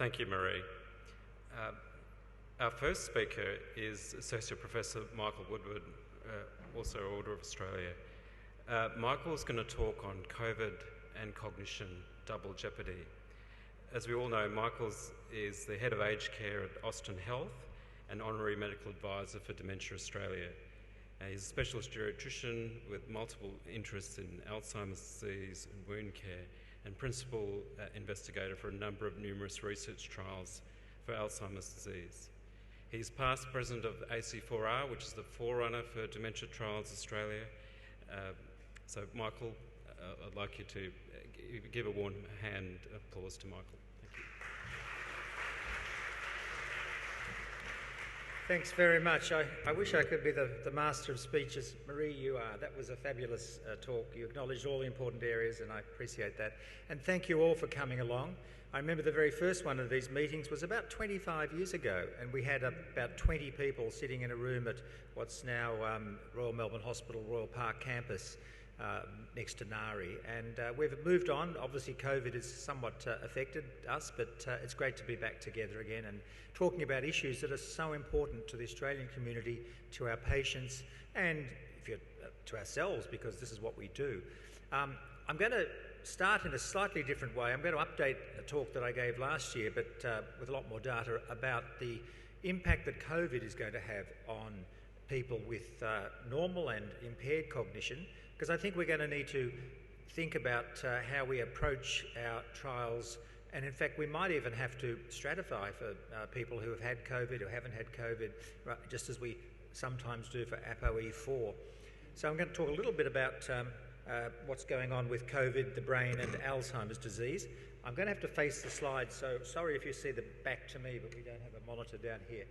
Thank you, Marie. Our first speaker is Associate Professor Michael Woodward, also Order of Australia. Michael's going to talk on COVID and cognition, double jeopardy. As we all know, Michael is the Head of Aged Care at Austin Health and Honorary Medical Advisor for Dementia Australia. He's a specialist geriatrician with multiple interests in Alzheimer's disease and wound care, and principal investigator for a number of numerous research trials for Alzheimer's disease. He's past president of AC4R, which is the forerunner for Dementia Trials Australia. So Michael, I'd like you to give a warm hand applause to Michael. Thank you. Thanks very much. I wish I could be the master of speeches. Marie, you are. That was a fabulous talk. You acknowledged all the important areas, and I appreciate that. And thank you all for coming along. I remember the very first one of these meetings was about 25 years ago, and we had about 20 people sitting in a room at what's now Royal Melbourne Hospital, Royal Park campus, next to Nari. And we've moved on. Obviously, COVID has somewhat affected us, but it's great to be back together again and talking about issues that are so important to the Australian community, to our patients, and to ourselves, because this is what we do. I'm going to start in a slightly different way. I'm going to update a talk that I gave last year, but with a lot more data about the impact that COVID is going to have on people with normal and impaired cognition, because I think we're going to need to think about how we approach our trials, and in fact we might even have to stratify for people who have had COVID or haven't had COVID, just as we sometimes do for ApoE4. So I'm going to talk a little bit about what's going on with COVID, the brain, and Alzheimer's disease. I'm going to have to face the slides, so sorry if you see the back to me, but we don't have a monitor down here.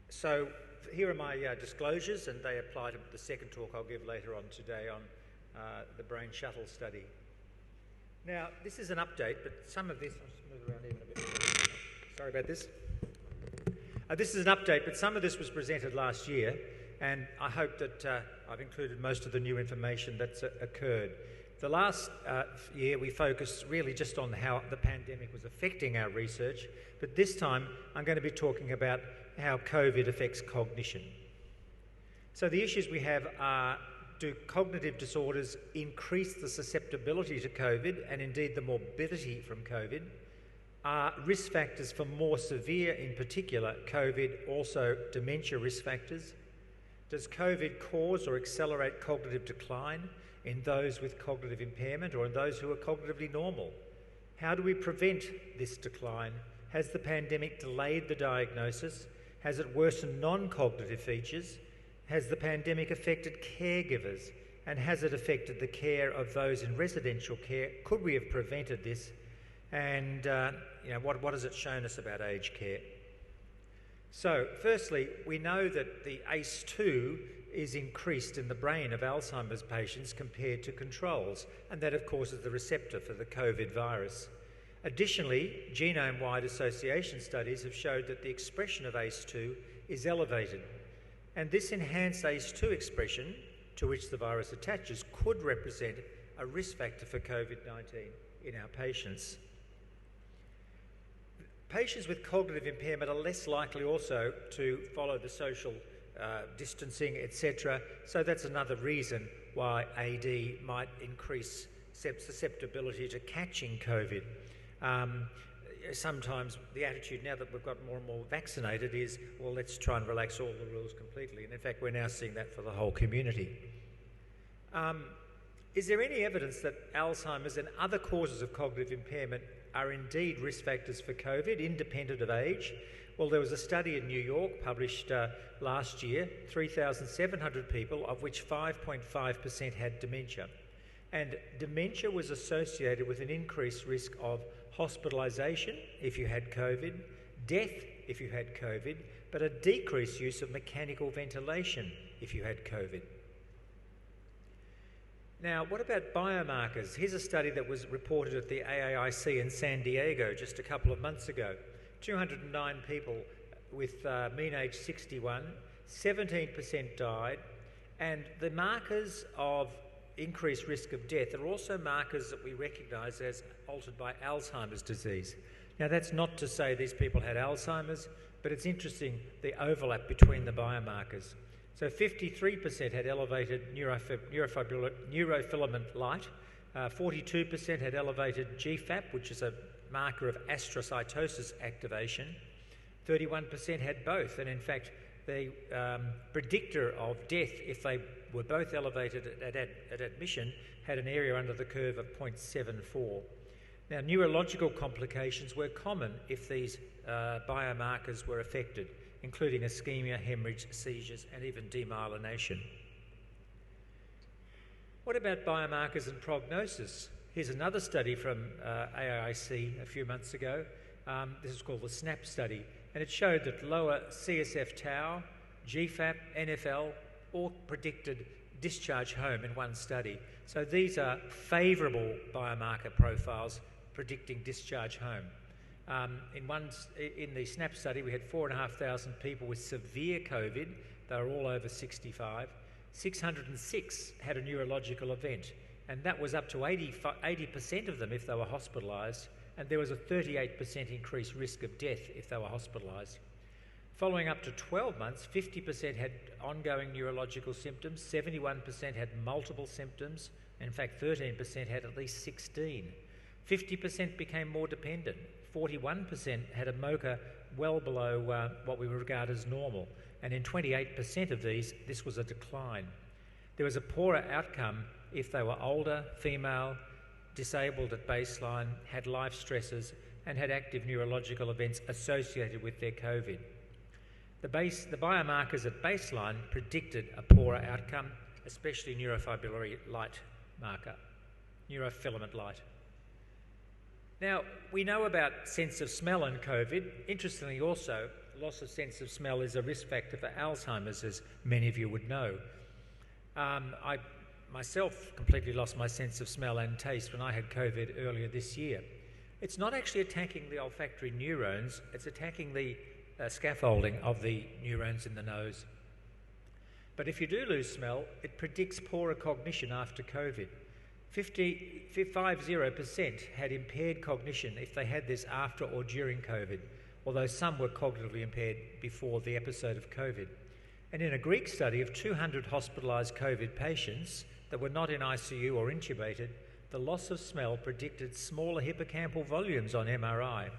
So here are my disclosures, and they apply to the second talk I'll give later on today on the brain shuttle study. Now, this is an update, but some of this, I'll just move around even a bit. Sorry about this. This is an update, but some of this was presented last year, and I hope that I've included most of the new information that's occurred. The last year we focused really just on how the pandemic was affecting our research, but this time I'm going to be talking about how COVID affects cognition. So the issues we have are, do cognitive disorders increase the susceptibility to COVID and indeed the morbidity from COVID? Are risk factors for more severe, in particular COVID, also dementia risk factors? Does COVID cause or accelerate cognitive decline in those with cognitive impairment or in those who are cognitively normal? How do we prevent this decline? Has the pandemic delayed the diagnosis? Has it worsened non-cognitive features? Has the pandemic affected caregivers? And has it affected the care of those in residential care? Could we have prevented this? And what has it shown us about aged care? So, firstly, we know that the ACE2 is increased in the brain of Alzheimer's patients compared to controls, and that, of course, is the receptor for the COVID virus. Additionally, genome-wide association studies have showed that the expression of ACE2 is elevated, and this enhanced ACE2 expression, to which the virus attaches, could represent a risk factor for COVID-19 in our patients. Patients with cognitive impairment are less likely also to follow the social distancing, etc. So that's another reason why AD might increase susceptibility to catching COVID. Sometimes the attitude, now that we've got more and more vaccinated, is, well, let's try and relax all the rules completely. And in fact, we're now seeing that for the whole community. Is there any evidence that Alzheimer's and other causes of cognitive impairment are indeed risk factors for COVID, independent of age? Well, there was a study in New York published last year, 3,700 people, of which 5.5% had dementia. And dementia was associated with an increased risk of hospitalisation if you had COVID, death if you had COVID, but a decreased use of mechanical ventilation if you had COVID. Now, what about biomarkers? Here's a study that was reported at the AAIC in San Diego just a couple of months ago. 209 people with mean age 61, 17% died, and the markers of increased risk of death are also markers that we recognise as altered by Alzheimer's disease. Now, that's not to say these people had Alzheimer's, but it's interesting the overlap between the biomarkers. So 53% had elevated neurofilament light, 42% had elevated GFAP, which is a marker of astrocytosis activation, 31% had both, and in fact the predictor of death, if they were both elevated at admission, had an area under the curve of 0.74. Now, neurological complications were common if these biomarkers were affected, including ischemia, hemorrhage, seizures, and even demyelination. What about biomarkers and prognosis? Here's another study from AIIC a few months ago. This is called the SNAP study, and it showed that lower CSF tau, GFAP, NFL, all predicted discharge home in one study. So these are favourable biomarker profiles predicting discharge home. In the SNAP study, we had 4,500 people with severe COVID. They were all over 65. 606 had a neurological event, and that was up to 80% of them if they were hospitalised, and there was a 38% increased risk of death if they were hospitalised. Following up to 12 months, 50% had ongoing neurological symptoms, 71% had multiple symptoms, and in fact 13% had at least 16. 50% became more dependent. 41% had a MoCA well below what we would regard as normal, and in 28% of these, this was a decline. There was a poorer outcome if they were older, female, disabled at baseline, had life stresses, and had active neurological events associated with their COVID. The biomarkers at baseline predicted a poorer outcome, especially neurofibrillary light marker, neurofilament light. Now, we know about sense of smell in COVID. Interestingly also, loss of sense of smell is a risk factor for Alzheimer's, as many of you would know. I myself completely lost my sense of smell and taste when I had COVID earlier this year. It's not actually attacking the olfactory neurons, it's attacking the scaffolding of the neurons in the nose. But if you do lose smell, it predicts poorer cognition after COVID. 50% had impaired cognition if they had this after or during COVID, although some were cognitively impaired before the episode of COVID. And in a Greek study of 200 hospitalised COVID patients that were not in ICU or intubated, the loss of smell predicted smaller hippocampal volumes on MRI.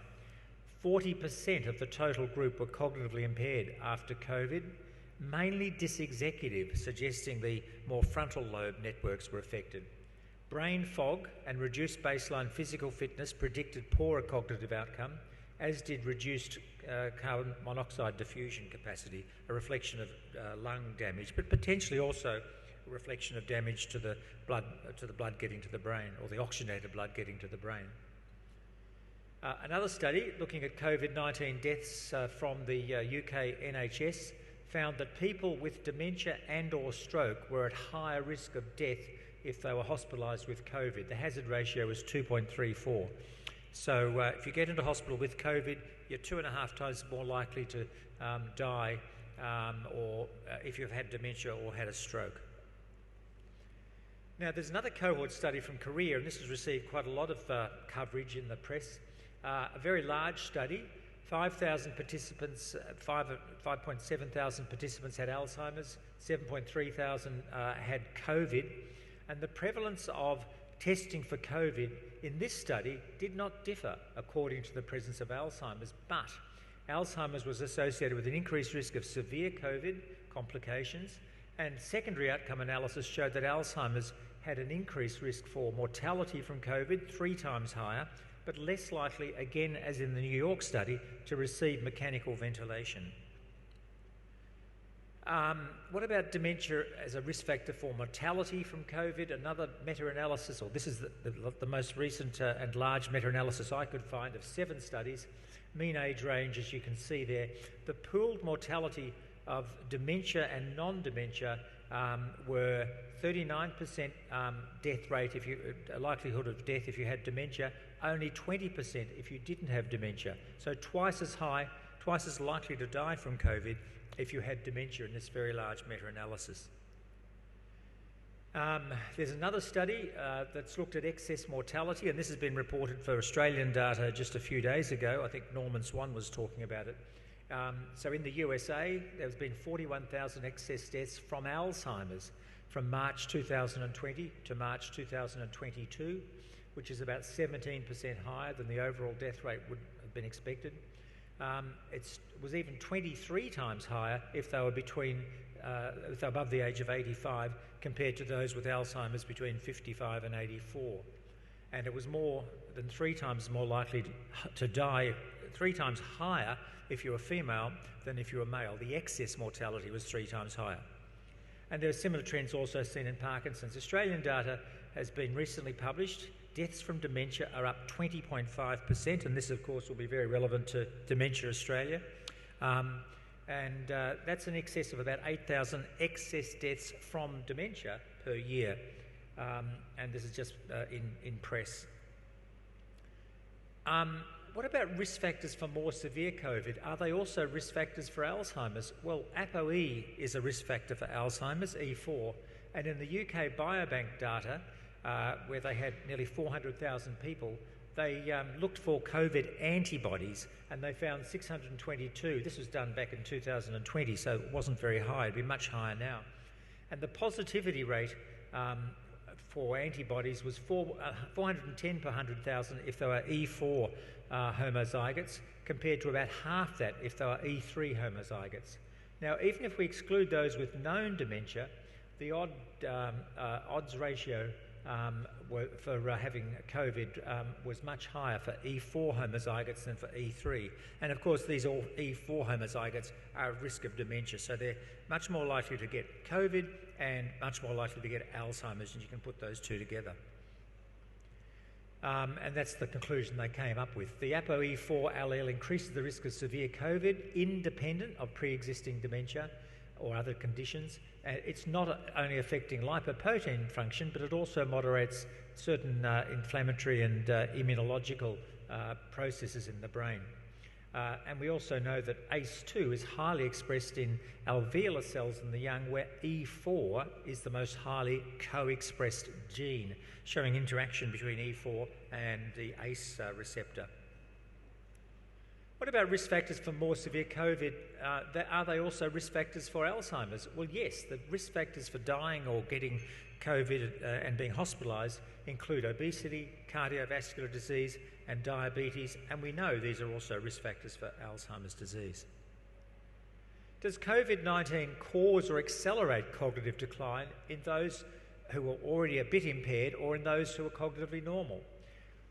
40% of the total group were cognitively impaired after COVID, mainly dysexecutive, suggesting the more frontal lobe networks were affected. Brain fog and reduced baseline physical fitness predicted poorer cognitive outcome, as did reduced carbon monoxide diffusion capacity, a reflection of lung damage, but potentially also a reflection of damage to the blood getting to the brain, or the oxygenated blood getting to the brain. Another study looking at COVID-19 deaths from the UK NHS found that people with dementia and or stroke were at higher risk of death if they were hospitalised with COVID. The hazard ratio was 2.34. So if you get into hospital with COVID, you're 2.5 times more likely to die or if you've had dementia or had a stroke. Now, there's another cohort study from Korea, and this has received quite a lot of coverage in the press. A very large study, 5,000 participants, 5.7 thousand participants had Alzheimer's, 7.3 thousand had COVID, and the prevalence of testing for COVID in this study did not differ according to the presence of Alzheimer's, but Alzheimer's was associated with an increased risk of severe COVID complications, and secondary outcome analysis showed that Alzheimer's had an increased risk for mortality from COVID, 3 times higher, but less likely, again as in the New York study, to receive mechanical ventilation. What about dementia as a risk factor for mortality from COVID? Another meta-analysis, or this is the most recent and large meta-analysis I could find of 7 studies, mean age range, as you can see there. The pooled mortality of dementia and non-dementia were 39% death rate, likelihood of death if you had dementia, only 20% if you didn't have dementia. So twice as high, twice as likely to die from COVID if you had dementia in this very large meta-analysis. There's another study that's looked at excess mortality, and this has been reported for Australian data just a few days ago. I think Norman Swan was talking about it. So in the USA, there's been 41,000 excess deaths from Alzheimer's from March 2020 to March 2022, which is about 17% higher than the overall death rate would have been expected. It was even 23 times higher if they were if they're above the age of 85 compared to those with Alzheimer's between 55 and 84. And it was more than 3 times more likely to die, 3 times higher if you were female than if you were male. The excess mortality was 3 times higher. And there are similar trends also seen in Parkinson's. Australian data has been recently published. Deaths from dementia are up 20.5%, and this, of course, will be very relevant to Dementia Australia. That's in excess of about 8,000 excess deaths from dementia per year. And this is just in press. What about risk factors for more severe COVID? Are they also risk factors for Alzheimer's? Well, ApoE is a risk factor for Alzheimer's, E4, and in the UK Biobank data, where they had nearly 400,000 people, they looked for COVID antibodies, and they found 622. This was done back in 2020, so it wasn't very high. It'd be much higher now. And the positivity rate for antibodies was 410 per 100,000 if they were E4 homozygotes, compared to about half that if they were E3 homozygotes. Now, even if we exclude those with known dementia, the odds ratio for having COVID was much higher for E4 homozygotes than for E3. And of course, these all E4 homozygotes are at risk of dementia, so they're much more likely to get COVID and much more likely to get Alzheimer's, and you can put those two together. And that's the conclusion they came up with. The ApoE4 allele increases the risk of severe COVID independent of pre-existing dementia or other conditions. It's not only affecting lipoprotein function, but it also moderates certain inflammatory and immunological processes in the brain. And we also know that ACE2 is highly expressed in alveolar cells in the young, where E4 is the most highly co-expressed gene, showing interaction between E4 and the ACE receptor. What about risk factors for more severe COVID? Are they also risk factors for Alzheimer's? Well, yes. The risk factors for dying or getting COVID and being hospitalised include obesity, cardiovascular disease and diabetes, and we know these are also risk factors for Alzheimer's disease. Does COVID-19 cause or accelerate cognitive decline in those who are already a bit impaired or in those who are cognitively normal?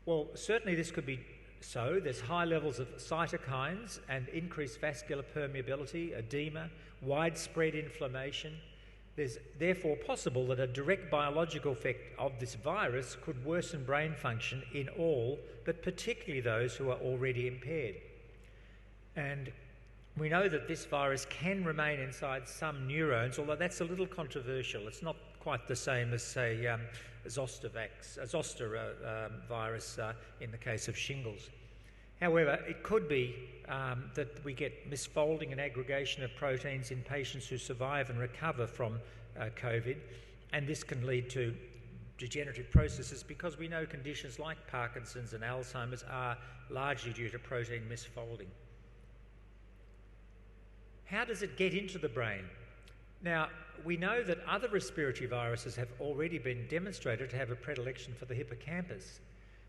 Well, certainly this could be so. There's high levels of cytokines and increased vascular permeability, edema, widespread inflammation. There's therefore possible that a direct biological effect of this virus could worsen brain function in all, but particularly those who are already impaired. And we know that this virus can remain inside some neurons, although that's a little controversial. It's not quite the same as, say, Zoster virus in the case of shingles. However, it could be that we get misfolding and aggregation of proteins in patients who survive and recover from COVID, and this can lead to degenerative processes, because we know conditions like Parkinson's and Alzheimer's are largely due to protein misfolding. How does it get into the brain? Now, we know that other respiratory viruses have already been demonstrated to have a predilection for the hippocampus,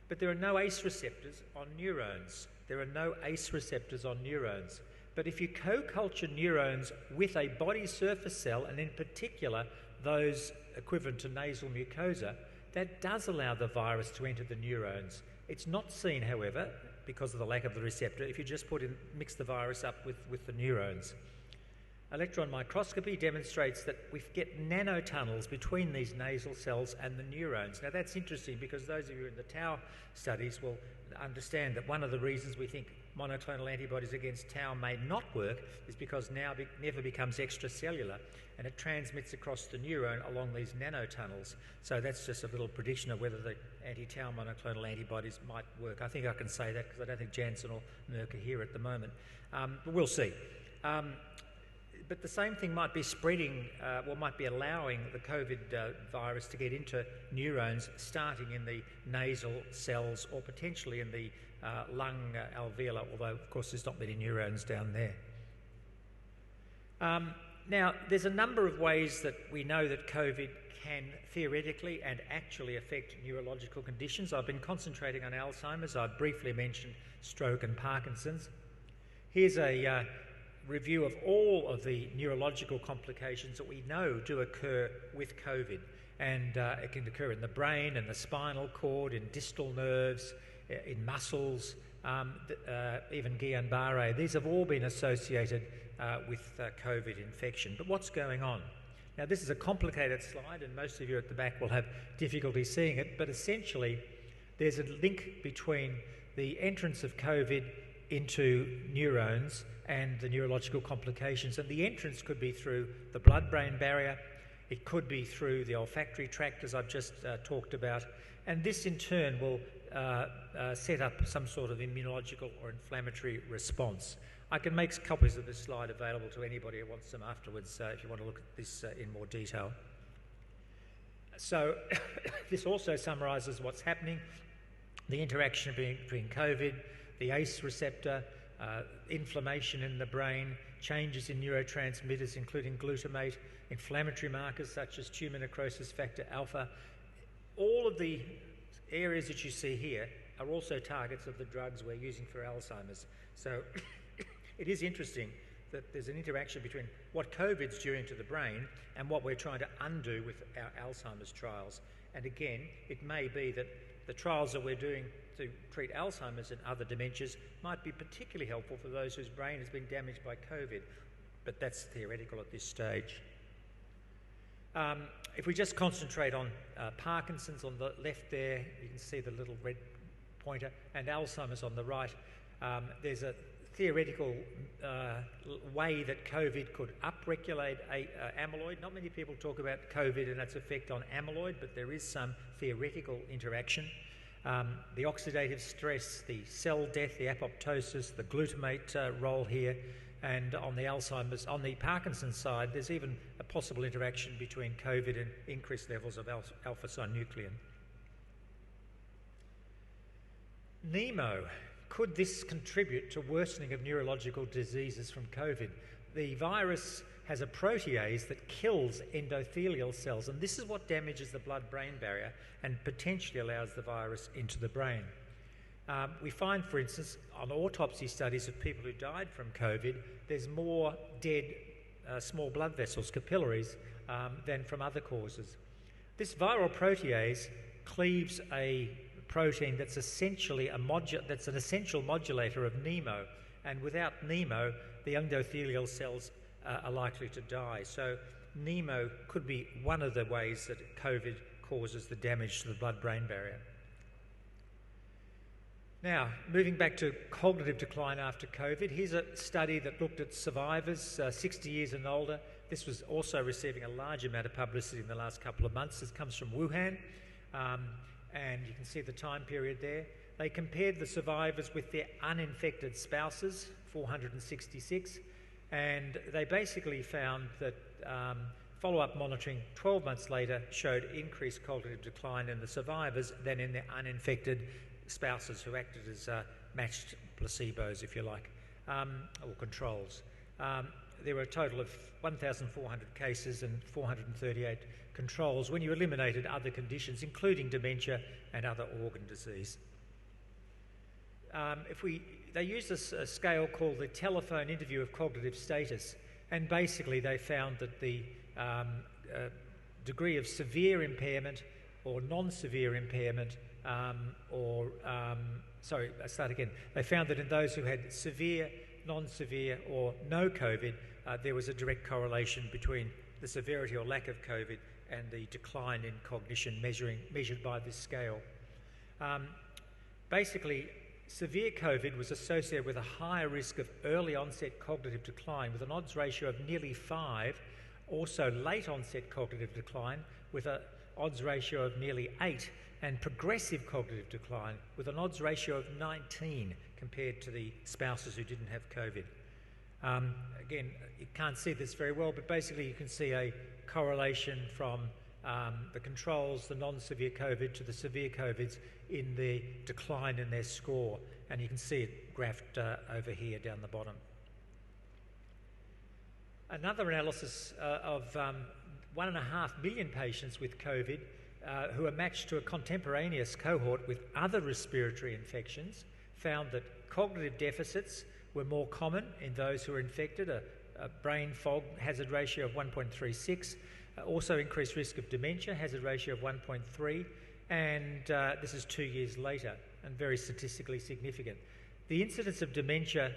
but there are no ACE receptors on neurons. There are no ACE receptors on neurons. But if you co-culture neurons with a body surface cell, and in particular those equivalent to nasal mucosa, that does allow the virus to enter the neurons. It's not seen, however, because of the lack of the receptor, if you just mix the virus up with the neurons. Electron microscopy demonstrates that we get nanotunnels between these nasal cells and the neurons. Now that's interesting, because those of you in the tau studies will understand that one of the reasons we think monoclonal antibodies against tau may not work is because never becomes extracellular, and it transmits across the neuron along these nanotunnels. So that's just a little prediction of whether the anti-tau monoclonal antibodies might work. I think I can say that because I don't think Janssen or Merck are here at the moment. But we'll see. But the same thing might be spreading, might be allowing the COVID virus to get into neurons starting in the nasal cells or potentially in the lung alveolar, although of course there's not many neurons down there. Now, there's a number of ways that we know that COVID can theoretically and actually affect neurological conditions. I've been concentrating on Alzheimer's. I've briefly mentioned stroke and Parkinson's. Here's a review of all of the neurological complications that we know do occur with COVID. And it can occur in the brain, in the spinal cord, in distal nerves, in muscles, even Guillain-Barré. These have all been associated with COVID infection. But what's going on? Now, this is a complicated slide, and most of you at the back will have difficulty seeing it, but essentially there's a link between the entrance of COVID into neurons and the neurological complications. And the entrance could be through the blood-brain barrier, it could be through the olfactory tract, as I've just talked about, and this in turn will set up some sort of immunological or inflammatory response. I can make copies of this slide available to anybody who wants them afterwards if you want to look at this in more detail. So this also summarises what's happening, the interaction between COVID, the ACE receptor, inflammation in the brain, changes in neurotransmitters including glutamate, inflammatory markers such as tumour necrosis factor alpha. All of the areas that you see here are also targets of the drugs we're using for Alzheimer's. So it is interesting that there's an interaction between what COVID's doing to the brain and what we're trying to undo with our Alzheimer's trials. And again, it may be that the trials that we're doing to treat Alzheimer's and other dementias might be particularly helpful for those whose brain has been damaged by COVID, but that's theoretical at this stage. If we just concentrate on Parkinson's on the left there, you can see the little red pointer, and Alzheimer's on the right. There's a theoretical way that COVID could upregulate amyloid. Not many people talk about COVID and its effect on amyloid, but there is some theoretical interaction. The oxidative stress, the cell death, the apoptosis, the glutamate role here, and on the Parkinson's side, there's even a possible interaction between COVID and increased levels of alpha-synuclein. NEMO. Could this contribute to worsening of neurological diseases from COVID? The virus has a protease that kills endothelial cells, and this is what damages the blood-brain barrier and potentially allows the virus into the brain. We find, for instance, on autopsy studies of people who died from COVID, there's more dead small blood vessels, capillaries, than from other causes. This viral protease cleaves a protein that's essentially that's an essential modulator of NEMO, and without NEMO, the endothelial cells are likely to die. So NEMO could be one of the ways that COVID causes the damage to the blood-brain barrier. Now, moving back to cognitive decline after COVID, here's a study that looked at survivors 60 years and older. This was also receiving a large amount of publicity in the last couple of months. This comes from Wuhan, and you can see the time period there. They compared the survivors with their uninfected spouses, 466, and they basically found that follow-up monitoring 12 months later showed increased cognitive decline in the survivors than in their uninfected spouses who acted as matched placebos, if you like, or controls. There were a total of 1,400 cases and 438 controls when you eliminated other conditions, including dementia and other organ disease. They used a scale called the telephone interview of cognitive status, and basically they found that the degree of severe impairment or non-severe impairment They found that in those who had severe, non-severe or no COVID, there was a direct correlation between the severity or lack of COVID and the decline in cognition measured by this scale. Basically, severe COVID was associated with a higher risk of early onset cognitive decline with an odds ratio of nearly 5, also late onset cognitive decline with an odds ratio of nearly 8, and progressive cognitive decline with an odds ratio of 19 compared to the spouses who didn't have COVID. Again, you can't see this very well, but basically you can see a correlation from the controls, the non-severe COVID, to the severe COVIDs in the decline in their score. And you can see it graphed over here down the bottom. Another analysis of 1.5 million patients with COVID who are matched to a contemporaneous cohort with other respiratory infections found that cognitive deficits were more common in those who were infected, a brain fog hazard ratio of 1.36, also increased risk of dementia, hazard ratio of 1.3, and this is 2 years later and very statistically significant. The incidence of dementia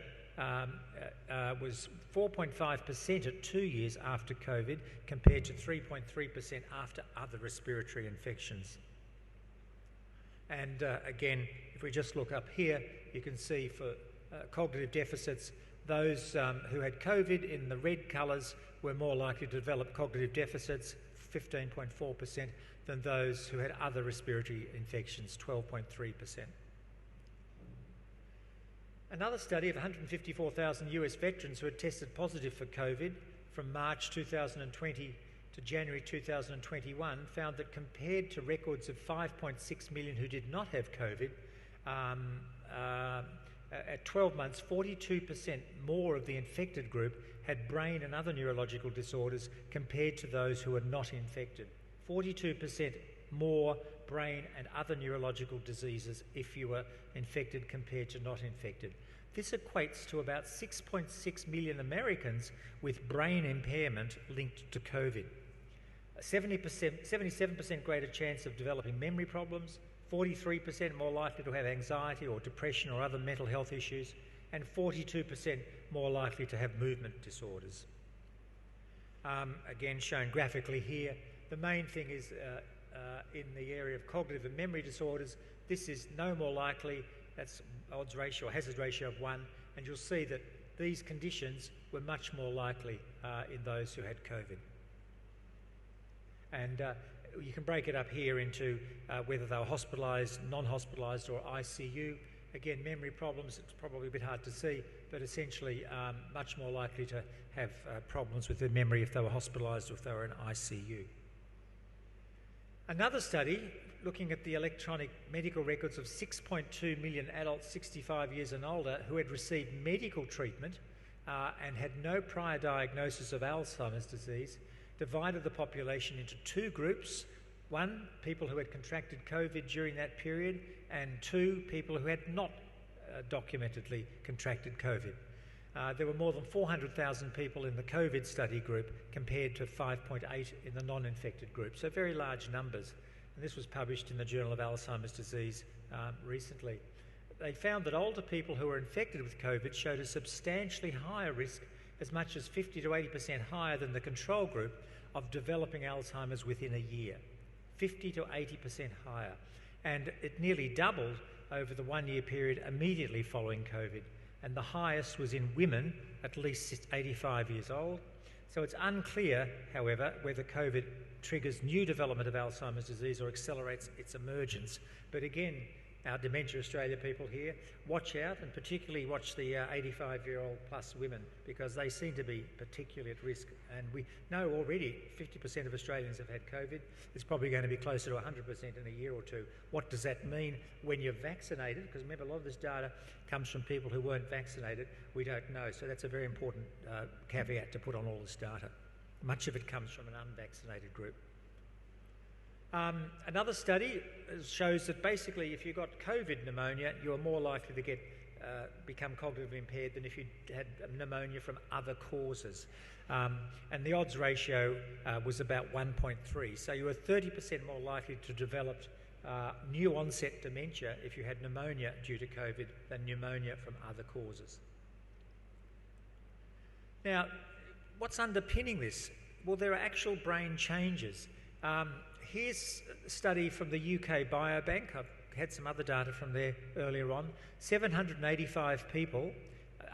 was 4.5% at 2 years after COVID compared to 3.3% after other respiratory infections. And again, if we just look up here, you can see for cognitive deficits, those who had COVID in the red colours were more likely to develop cognitive deficits, 15.4%, than those who had other respiratory infections, 12.3%. Another study of 154,000 US veterans who had tested positive for COVID from March 2020 to January 2021 found that compared to records of 5.6 million who did not have COVID, at 12 months, 42% more of the infected group had brain and other neurological disorders compared to those who were not infected. 42% more brain and other neurological diseases if you were infected compared to not infected. This equates to about 6.6 million Americans with brain impairment linked to COVID. 77% greater chance of developing memory problems, 43% more likely to have anxiety or depression or other mental health issues, and 42% more likely to have movement disorders. Again, shown graphically here, the main thing is in the area of cognitive and memory disorders, this is no more likely, that's odds ratio or hazard ratio of 1, and you'll see that these conditions were much more likely in those who had COVID. And you can break it up here into whether they were hospitalised, non-hospitalised or ICU. Again, memory problems, it's probably a bit hard to see, but essentially much more likely to have problems with their memory if they were hospitalised or if they were in ICU. Another study looking at the electronic medical records of 6.2 million adults 65 years and older who had received medical treatment and had no prior diagnosis of Alzheimer's disease, divided the population into two groups. One, people who had contracted COVID during that period, and two, people who had not documentedly contracted COVID. There were more than 400,000 people in the COVID study group compared to 5.8 in the non-infected group, so very large numbers. And this was published in the Journal of Alzheimer's Disease recently. They found that older people who were infected with COVID showed a substantially higher risk, as much as 50 to 80% higher than the control group, of developing Alzheimer's within a year. 50 to 80% higher. And it nearly doubled over the 1 year period immediately following COVID. And the highest was in women at least 85 years old. So it's unclear, however, whether COVID triggers new development of Alzheimer's disease or accelerates its emergence. But again, our Dementia Australia people here, watch out, and particularly watch the 85-year-old plus women, because they seem to be particularly at risk. And we know already 50% of Australians have had COVID. It's probably going to be closer to 100% in a year or two. What does that mean when you're vaccinated? Because remember, a lot of this data comes from people who weren't vaccinated. We don't know. So that's a very important caveat to put on all this data. Much of it comes from an unvaccinated group. Another study shows that basically if you got COVID pneumonia, you're more likely to become cognitively impaired than if you had pneumonia from other causes. And the odds ratio was about 1.3. So you were 30% more likely to develop new onset dementia if you had pneumonia due to COVID than pneumonia from other causes. Now, what's underpinning this? Well, there are actual brain changes. Here's a study from the UK Biobank. I've had some other data from there earlier on. 785 people,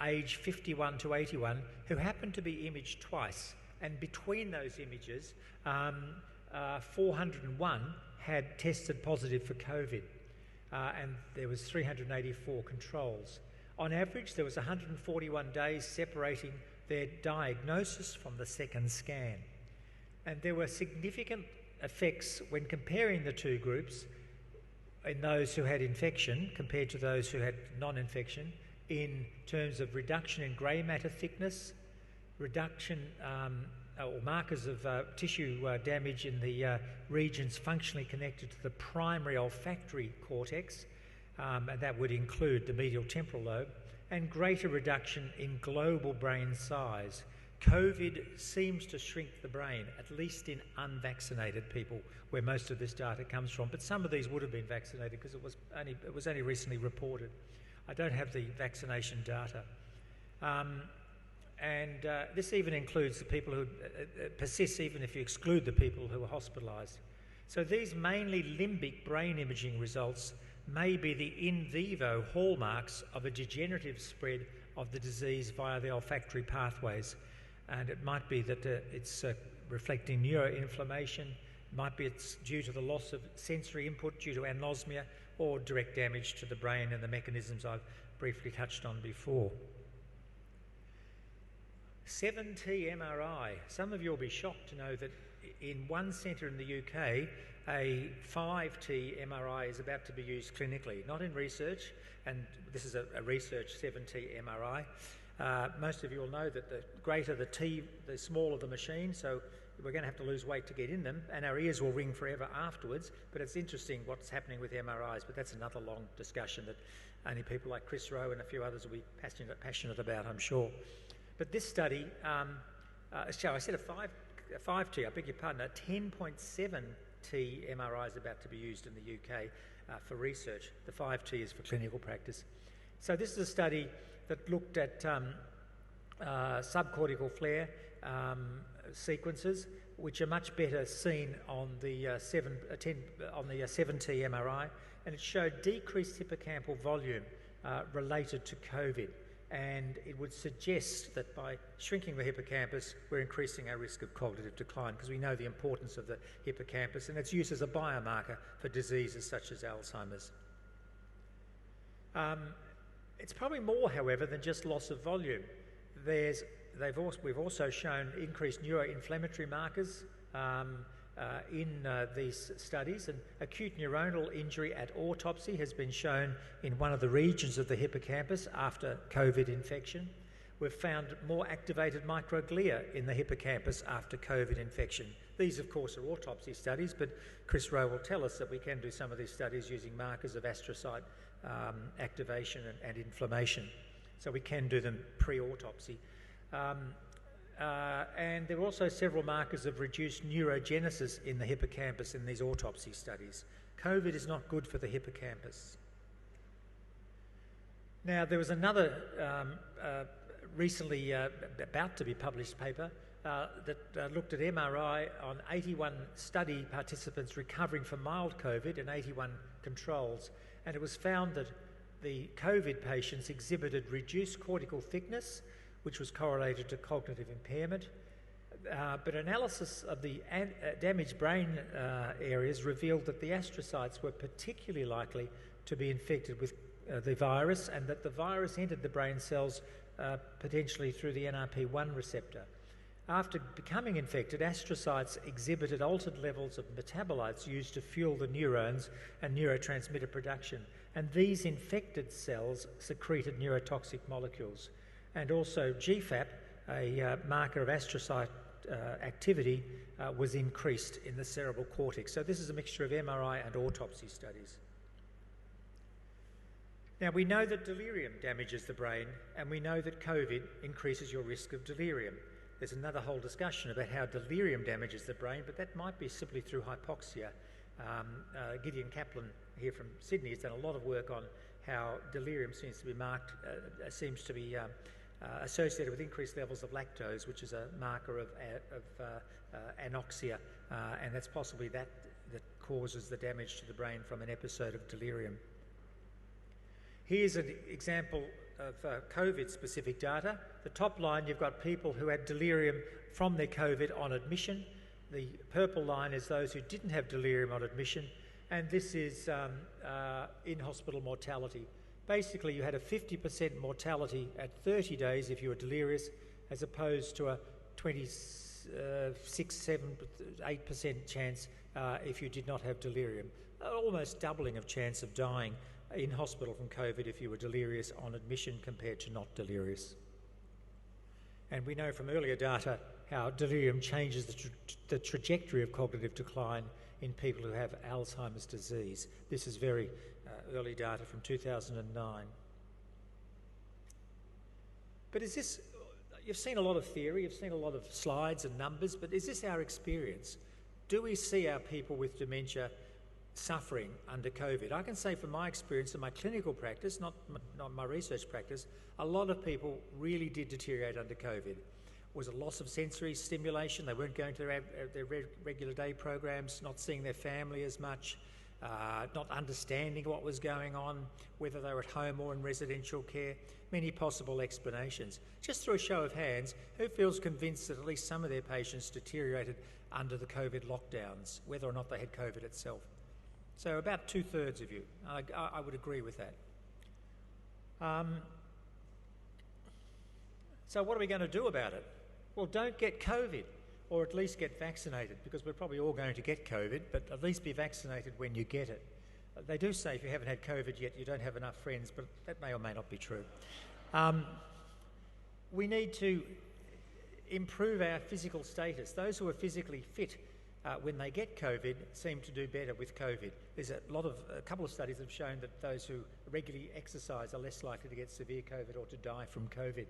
aged 51 to 81, who happened to be imaged twice. And between those images, 401 had tested positive for COVID. And there was 384 controls. On average, there was 141 days separating their diagnosis from the second scan. And there were significant effects when comparing the two groups in those who had infection compared to those who had non-infection in terms of reduction in grey matter thickness, reduction or markers of tissue damage in the regions functionally connected to the primary olfactory cortex, and that would include the medial temporal lobe, and greater reduction in global brain size. COVID seems to shrink the brain, at least in unvaccinated people, where most of this data comes from. But some of these would have been vaccinated because it was only recently reported. I don't have the vaccination data. This even includes the people who persist, even if you exclude the people who are hospitalised. So these mainly limbic brain imaging results may be the in vivo hallmarks of a degenerative spread of the disease via the olfactory pathways. And it might be that it's reflecting neuroinflammation, it might be it's due to the loss of sensory input due to anosmia, or direct damage to the brain and the mechanisms I've briefly touched on before. 7T MRI. Some of you will be shocked to know that in one centre in the UK, a 5T MRI is about to be used clinically, not in research, and this is a research 7T MRI. Most of you will know that the greater the T, the smaller the machine, so we're going to have to lose weight to get in them, and our ears will ring forever afterwards. But it's interesting what's happening with MRIs, but that's another long discussion that only people like Chris Rowe and a few others will be passionate about, I'm sure. But this study, I said a 5T, I beg your pardon, a 10.7T MRI is about to be used in the UK for research. The 5T is for clinical practice. So this is a study that looked at subcortical flare sequences, which are much better seen on the 7T MRI, and it showed decreased hippocampal volume related to COVID. And it would suggest that by shrinking the hippocampus, we're increasing our risk of cognitive decline, because we know the importance of the hippocampus, and it's used as a biomarker for diseases such as Alzheimer's. It's probably more, however, than just loss of volume. We've also shown increased neuroinflammatory markers in these studies, and acute neuronal injury at autopsy has been shown in one of the regions of the hippocampus after COVID infection. We've found more activated microglia in the hippocampus after COVID infection. These, of course, are autopsy studies, but Chris Rowe will tell us that we can do some of these studies using markers of astrocyte activation and inflammation. So we can do them pre-autopsy. And there are also several markers of reduced neurogenesis in the hippocampus in these autopsy studies. COVID is not good for the hippocampus. Now, there was another recently about to be published paper that looked at MRI on 81 study participants recovering from mild COVID and 81 controls, and it was found that the COVID patients exhibited reduced cortical thickness, which was correlated to cognitive impairment. But analysis of the damaged brain areas revealed that the astrocytes were particularly likely to be infected with the virus, and that the virus entered the brain cells potentially through the NRP1 receptor. After becoming infected, astrocytes exhibited altered levels of metabolites used to fuel the neurons and neurotransmitter production, and these infected cells secreted neurotoxic molecules. And also GFAP, a marker of astrocyte activity, was increased in the cerebral cortex. So this is a mixture of MRI and autopsy studies. Now, we know that delirium damages the brain, and we know that COVID increases your risk of delirium. There's another whole discussion about how delirium damages the brain, but that might be simply through hypoxia. Gideon Kaplan here from Sydney has done a lot of work on how delirium seems to be associated with increased levels of lactose, which is a marker of anoxia, and that's possibly that causes the damage to the brain from an episode of delirium. Here's an example of COVID-specific data. The top line, you've got people who had delirium from their COVID on admission. The purple line is those who didn't have delirium on admission, and this is in-hospital mortality. Basically, you had a 50% mortality at 30 days if you were delirious, as opposed to a 26, 7, 8% chance if you did not have delirium. Almost doubling of chance of dying in hospital from COVID if you were delirious on admission compared to not delirious. And we know from earlier data how delirium changes the trajectory of cognitive decline in people who have Alzheimer's disease. This is very early data from 2009. But is this, you've seen a lot of theory, you've seen a lot of slides and numbers, but is this our experience? Do we see our people with dementia suffering under COVID? I can say from my experience in my clinical practice, not my research practice, a lot of people really did deteriorate under COVID. It was a loss of sensory stimulation, they weren't going to their regular day programs, not seeing their family as much, not understanding what was going on, whether they were at home or in residential care, many possible explanations. Just through a show of hands, who feels convinced that at least some of their patients deteriorated under the COVID lockdowns, whether or not they had COVID itself? So about 2/3 of you. I would agree with that. So what are we going to do about it? Well, don't get COVID, or at least get vaccinated, because we're probably all going to get COVID, but at least be vaccinated when you get it. They do say if you haven't had COVID yet, you don't have enough friends, but that may or may not be true. We need to improve our physical status. Those who are physically fit when they get COVID seem to do better with COVID. There's a couple of studies have shown that those who regularly exercise are less likely to get severe COVID or to die from COVID.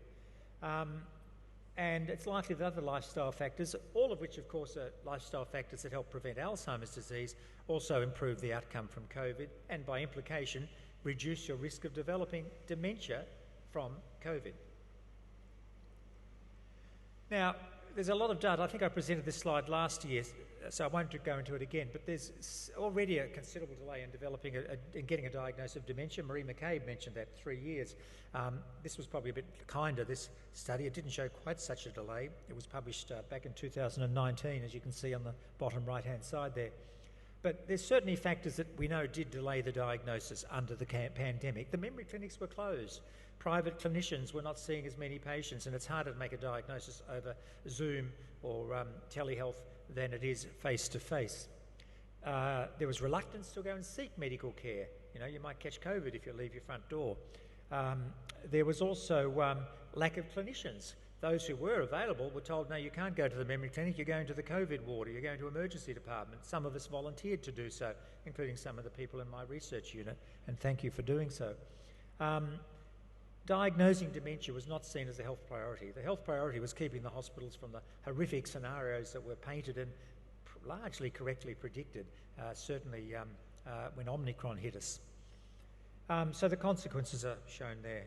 And it's likely that other lifestyle factors, all of which of course are lifestyle factors that help prevent Alzheimer's disease, also improve the outcome from COVID and by implication reduce your risk of developing dementia from COVID. Now, there's a lot of data. I think I presented this slide last year, so I won't go into it again, but there's already a considerable delay in developing in getting a diagnosis of dementia. Marie McCabe mentioned that 3 years. This was probably a bit kinder, this study. It didn't show quite such a delay. It was published back in 2019, as you can see on the bottom right-hand side there. But there's certainly factors that we know did delay the diagnosis under the pandemic. The memory clinics were closed. Private clinicians were not seeing as many patients, and it's harder to make a diagnosis over Zoom or telehealth than it is face-to-face. There was reluctance to go and seek medical care. You know, you might catch COVID if you leave your front door. There was also lack of clinicians. Those who were available were told, no, you can't go to the memory clinic, you're going to the COVID ward or you're going to emergency department. Some of us volunteered to do so, including some of the people in my research unit, and thank you for doing so. Diagnosing dementia was not seen as a health priority. The health priority was keeping the hospitals from the horrific scenarios that were painted and largely correctly predicted, certainly when Omicron hit us. So the consequences are shown there.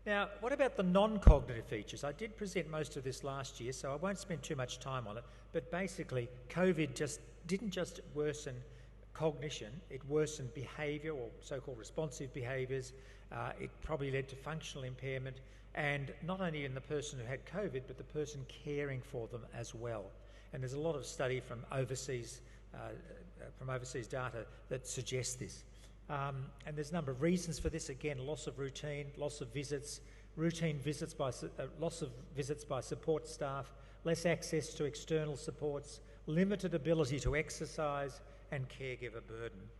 Now, what about the non-cognitive features? I did present most of this last year, so I won't spend too much time on it, but basically COVID didn't just worsen cognition, it worsened behaviour or so-called responsive behaviours. It probably led to functional impairment, and not only in the person who had COVID, but the person caring for them as well. And there's a lot of study from overseas data that suggests this. And there's a number of reasons for this. Again, loss of routine, loss of visits, loss of visits by support staff, less access to external supports, limited ability to exercise, and caregiver burden.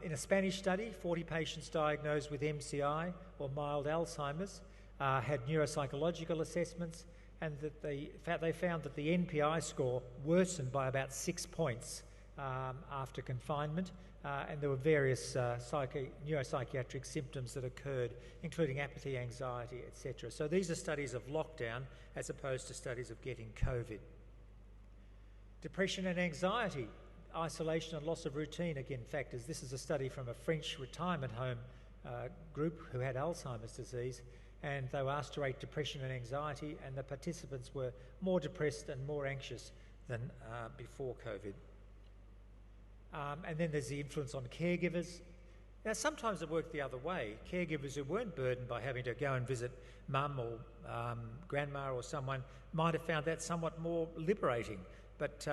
In a Spanish study, 40 patients diagnosed with MCI or mild Alzheimer's had neuropsychological assessments, and that they found that the NPI score worsened by about 6 points after confinement, and there were various neuropsychiatric symptoms that occurred, including apathy, anxiety, etc. So these are studies of lockdown as opposed to studies of getting COVID. Depression and anxiety, isolation and loss of routine, again, factors. This is a study from a French retirement home group who had Alzheimer's disease, and they were asked to rate depression and anxiety, and the participants were more depressed and more anxious than before COVID. And then there's the influence on caregivers. Now, sometimes it worked the other way. Caregivers who weren't burdened by having to go and visit mum or grandma or someone might have found that somewhat more liberating. But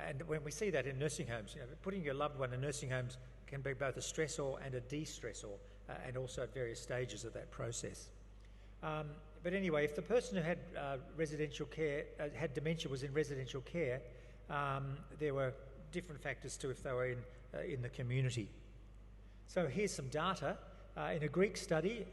and when we see that in nursing homes, you know, putting your loved one in nursing homes can be both a stressor and a de-stressor, and also at various stages of that process. But anyway, if the person who had residential care, had dementia, was in residential care, there were different factors to if they were in the community. So here's some data. In a Greek study,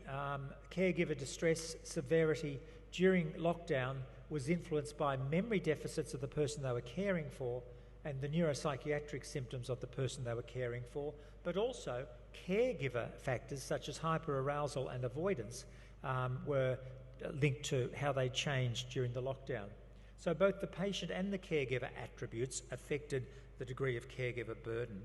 caregiver distress severity during lockdown was influenced by memory deficits of the person they were caring for and the neuropsychiatric symptoms of the person they were caring for, but also caregiver factors such as hyperarousal and avoidance were linked to how they changed during the lockdown. So both the patient and the caregiver attributes affected the degree of caregiver burden.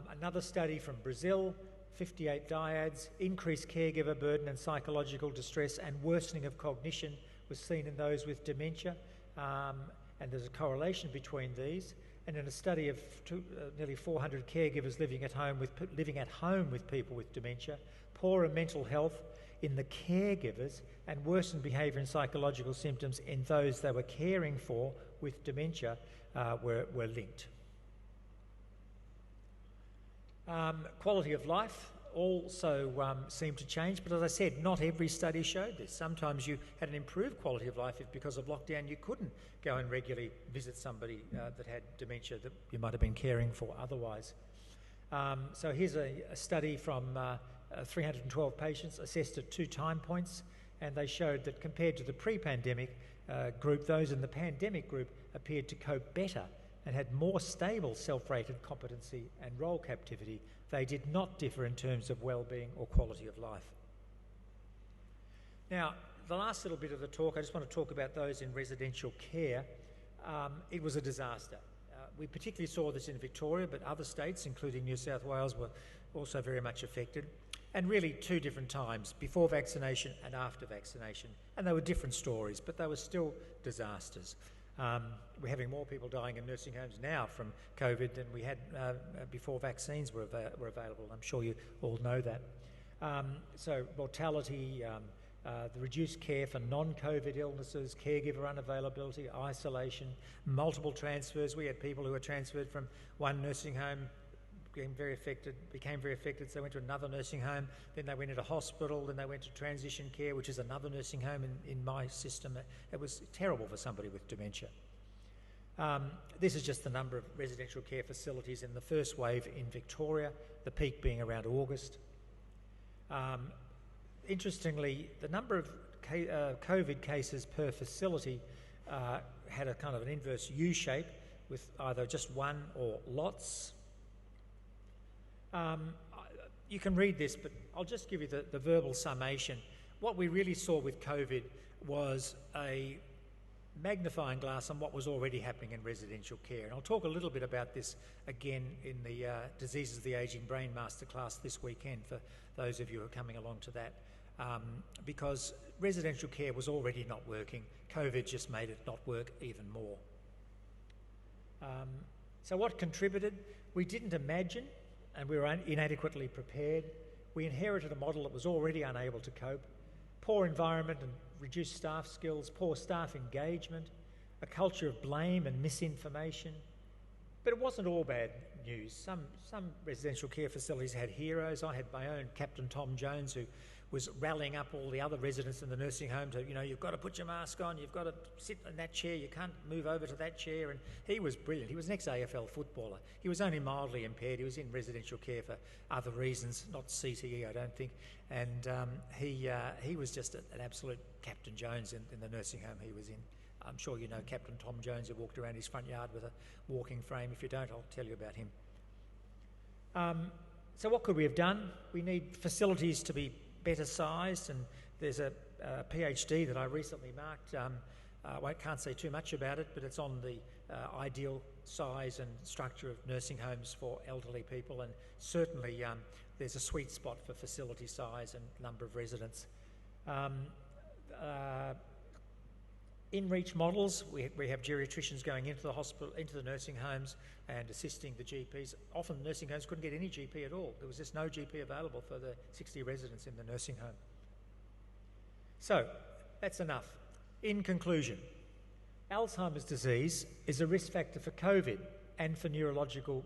Another study from Brazil, 58 dyads, increased caregiver burden and psychological distress and worsening of cognition was seen in those with dementia, and there's a correlation between these. And in a study of nearly 400 caregivers living at home with people with dementia, poorer mental health in the caregivers and worsened behaviour and psychological symptoms in those they were caring for with dementia were linked. Quality of life also seemed to change, but as I said, not every study showed this. Sometimes you had an improved quality of life if because of lockdown you couldn't go and regularly visit somebody that had dementia that you might have been caring for otherwise. So here's a study from 312 patients assessed at 2 time points, and they showed that compared to the pre-pandemic group, those in the pandemic group appeared to cope better and had more stable self-rated competency and role captivity. They did not differ in terms of well-being or quality of life. Now, the last little bit of the talk, I just want to talk about those in residential care. It was a disaster. We particularly saw this in Victoria, but other states, including New South Wales, were also very much affected. And really 2 different times, before vaccination and after vaccination. And they were different stories, but they were still disasters. We're having more people dying in nursing homes now from COVID than we had before vaccines were available. I'm sure you all know that. So mortality, the reduced care for non-COVID illnesses, caregiver unavailability, isolation, multiple transfers. We had people who were transferred from one nursing home, became very affected, so they went to another nursing home, then they went into hospital, then they went to transition care, which is another nursing home in my system. It was terrible for somebody with dementia. This is just the number of residential care facilities in the first wave in Victoria, the peak being around August. Interestingly, the number of COVID cases per facility had a kind of an inverse U shape with either just one or lots. You can read this, but I'll just give you the verbal summation. What we really saw with COVID was a magnifying glass on what was already happening in residential care. And I'll talk a little bit about this again in the Diseases of the Ageing Brain Masterclass this weekend for those of you who are coming along to that, because residential care was already not working. COVID just made it not work even more. So what contributed? We didn't imagine, and we were inadequately prepared. We inherited a model that was already unable to cope. Poor environment and reduced staff skills, poor staff engagement, a culture of blame and misinformation. But it wasn't all bad news. Some residential care facilities had heroes. I had my own Captain Tom Jones, who was rallying up all the other residents in the nursing home to, you've got to put your mask on, you've got to sit in that chair, you can't move over to that chair. And he was brilliant. He was an ex-AFL footballer. He was only mildly impaired. He was in residential care for other reasons, not CTE, I don't think. And he was just an absolute Captain Jones in the nursing home he was in. I'm sure you know Captain Tom Jones, who walked around his front yard with a walking frame. If you don't, I'll tell you about him. So what could we have done? We need facilities to be better sized, and there's a PhD that I recently marked. I can't say too much about it, but it's on the ideal size and structure of nursing homes for elderly people, and certainly there's a sweet spot for facility size and number of residents. In reach models, we have geriatricians going into the hospital, into the nursing homes and assisting the GPs. Often nursing homes couldn't get any GP at all. There was just no GP available for the 60 residents in the nursing home. So, that's enough. In conclusion, Alzheimer's disease is a risk factor for COVID and for neurological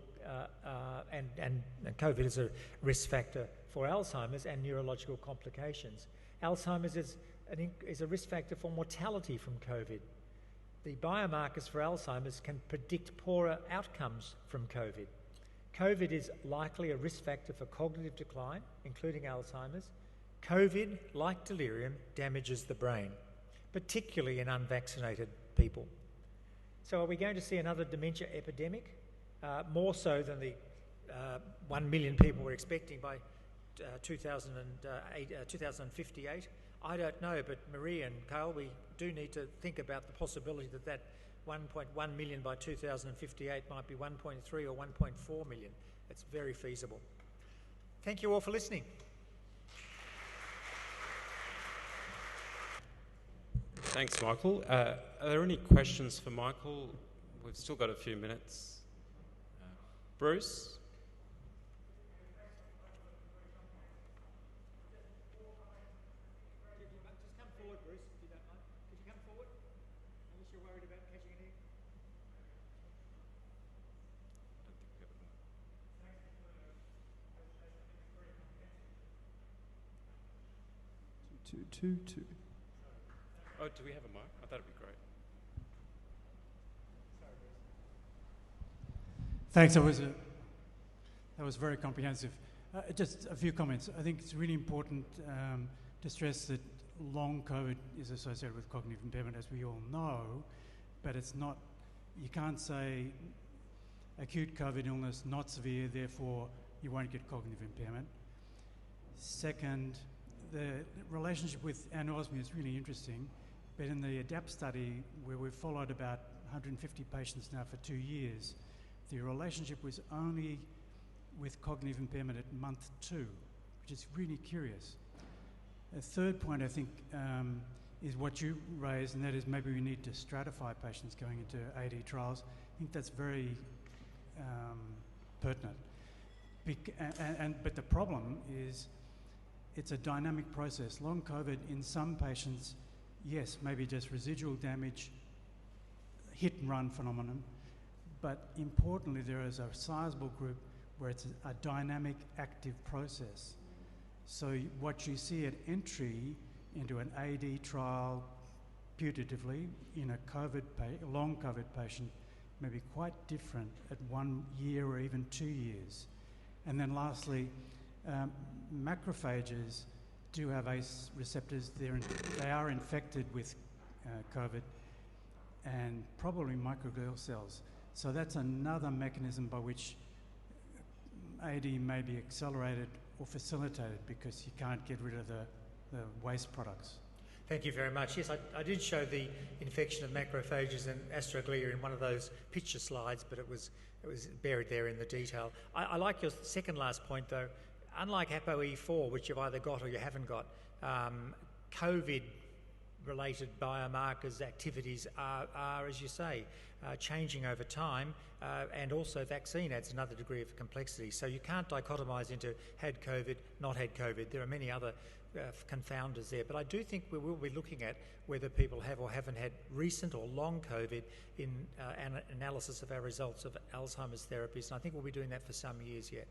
and COVID is a risk factor for Alzheimer's and neurological complications. Alzheimer's is a risk factor for mortality from COVID. The biomarkers for Alzheimer's can predict poorer outcomes from COVID. COVID is likely a risk factor for cognitive decline, including Alzheimer's. COVID, like delirium, damages the brain, particularly in unvaccinated people. So are we going to see another dementia epidemic? More so than the 1 million people we're expecting by 2058? I don't know, but Marie and Carl, we do need to think about the possibility that 1.1 million by 2058 might be 1.3 or 1.4 million. It's very feasible. Thank you all for listening. Thanks, Michael. Are there any questions for Michael? We've still got a few minutes. Bruce? Just come forward, Bruce, if you don't mind. Could you come forward? Unless you're worried about catching an egg. Two. Oh, do we have a mic? I thought it'd be great. Thanks. That was very comprehensive. Just a few comments. I think it's really important to stress that long COVID is associated with cognitive impairment, as we all know, but it's not. You can't say acute COVID illness, not severe, therefore you won't get cognitive impairment. Second, the relationship with anosmia is really interesting, but in the ADAPT study, where we've followed about 150 patients now for 2 years, the relationship was only with cognitive impairment at month 2, which is really curious. A third point, I think, is what you raised, and that is maybe we need to stratify patients going into AD trials. I think that's very pertinent. But the problem is it's a dynamic process. Long COVID in some patients, yes, maybe just residual damage, hit and run phenomenon, but importantly there is a sizable group where it's a dynamic, active process. So what you see at entry into an AD trial putatively in a long COVID patient may be quite different at 1 year or even 2 years. And then lastly, macrophages do have ACE receptors. They are infected with COVID and probably microglial cells. So that's another mechanism by which AD may be accelerated or facilitated because you can't get rid of the waste products. Thank you very much. Yes, I did show the infection of macrophages and astroglia in one of those picture slides, but it was buried there in the detail. I like your second last point though. Unlike ApoE4, which you've either got or you haven't got, COVID-related biomarkers, activities are, as you say, changing over time, and also vaccine adds another degree of complexity. So you can't dichotomise into had COVID, not had COVID. There are many other confounders there. But I do think we will be looking at whether people have or haven't had recent or long COVID in an analysis of our results of Alzheimer's therapies. And I think we'll be doing that for some years yet.